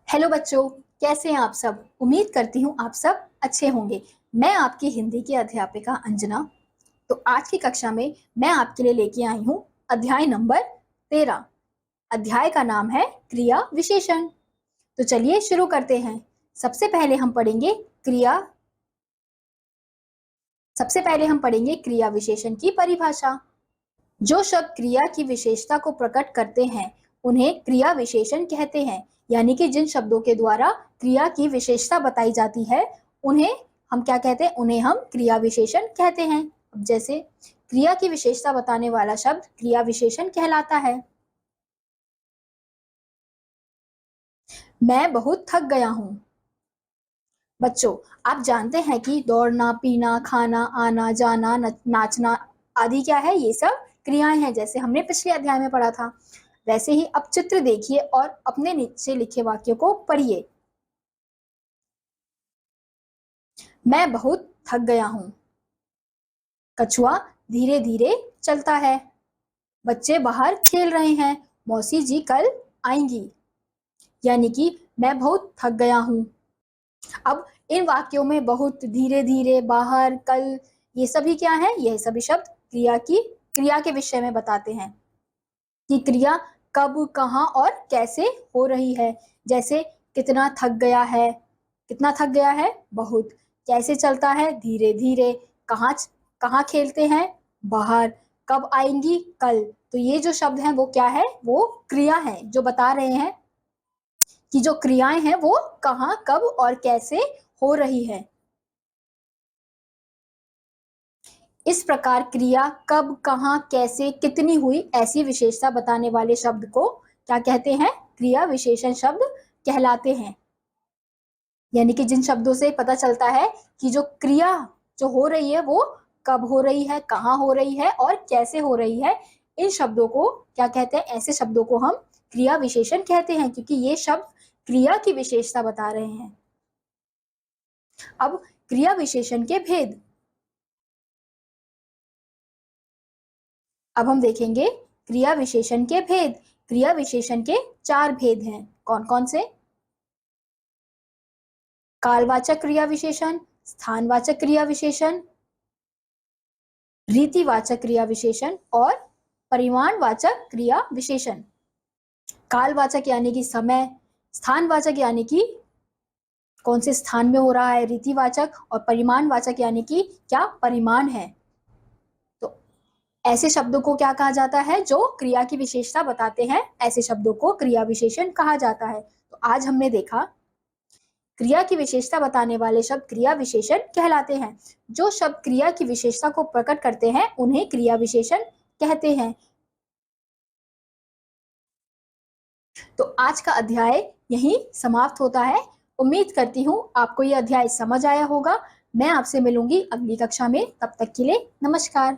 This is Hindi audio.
हेलो बच्चों, कैसे हैं आप सब। उम्मीद करती हूँ आप सब अच्छे होंगे। मैं आपकी हिंदी की अध्यापिका अंजना। तो आज की कक्षा में मैं आपके लिए लेके आई हूँ अध्याय नंबर 13। अध्याय का नाम है क्रिया विशेषण। तो चलिए शुरू करते हैं। सबसे पहले हम पढ़ेंगे क्रिया विशेषण की परिभाषा। जो शब्द क्रिया की विशेषता को प्रकट करते हैं उन्हें क्रिया विशेषण कहते हैं। यानी कि जिन शब्दों के द्वारा क्रिया की विशेषता बताई जाती है उन्हें हम क्या कहते हैं, उन्हें हम क्रिया विशेषण कहते हैं। जैसे क्रिया की विशेषता बताने वाला शब्द क्रिया विशेषण कहलाता है। मैं बहुत थक गया हूँ। बच्चों, आप जानते हैं कि दौड़ना, पीना, खाना, आना, जाना, नाचना आदि क्या है, ये सब क्रियाएं हैं, जैसे हमने पिछले अध्याय में पढ़ा था। वैसे ही अब चित्र देखिए और अपने नीचे लिखे वाक्यों को पढ़िए। मैं बहुत थक गया हूँ। कछुआ धीरे धीरे चलता है। बच्चे बाहर खेल रहे हैं। मौसी जी कल आएंगी। यानी कि मैं बहुत थक गया हूँ। अब इन वाक्यों में बहुत, धीरे धीरे, बाहर, कल, ये सभी क्या है, ये सभी शब्द क्रिया के विषय में बताते हैं कि क्रिया कब, कहाँ और कैसे हो रही है। जैसे कितना थक गया है, कितना थक गया है, बहुत। कैसे चलता है, धीरे धीरे। कहाँ कहाँ खेलते हैं, बाहर। कब आएंगी, कल। तो ये जो शब्द हैं वो क्या है, वो क्रिया है, जो बता रहे हैं कि जो क्रियाएं हैं वो कहाँ, कब और कैसे हो रही है। इस प्रकार क्रिया कब, कहाँ, कैसे, कितनी हुई, ऐसी विशेषता बताने वाले शब्द को क्या कहते हैं, क्रिया विशेषण शब्द कहलाते हैं। यानी कि जिन शब्दों से पता चलता है कि जो क्रिया जो हो रही है वो कब हो रही है, कहाँ हो रही है और कैसे हो रही है, इन शब्दों को क्या कहते हैं, ऐसे शब्दों को हम क्रिया विशेषण कहते हैं, क्योंकि ये शब्द क्रिया की विशेषता बता रहे हैं। अब क्रिया विशेषण के भेद। अब हम देखेंगे क्रिया विशेषण के भेद। क्रिया विशेषण के 4 भेद हैं। कौन कौन से? कालवाचक क्रिया विशेषण, स्थानवाचक क्रिया विशेषण, रीतिवाचक क्रिया विशेषण और परिमाणवाचक क्रिया विशेषण। कालवाचक यानी कि समय, स्थानवाचक यानी कि कौन से स्थान में हो रहा है, रीतिवाचक, और परिमाणवाचक यानी कि क्या परिमाण है। तो ऐसे शब्दों को क्या कहा जाता है, जो क्रिया की विशेषता बताते हैं, ऐसे शब्दों को क्रिया विशेषण कहा जाता है। तो आज हमने देखा क्रिया की विशेषता बताने वाले शब्द क्रिया विशेषण कहलाते हैं। जो शब्द क्रिया की विशेषता को प्रकट करते हैं उन्हें क्रिया विशेषण कहते हैं। तो आज का अध्याय यहीं समाप्त होता है। उम्मीद करती हूँ आपको यह अध्याय समझ आया होगा। मैं आपसे मिलूंगी अगली कक्षा में। तब तक के लिए नमस्कार।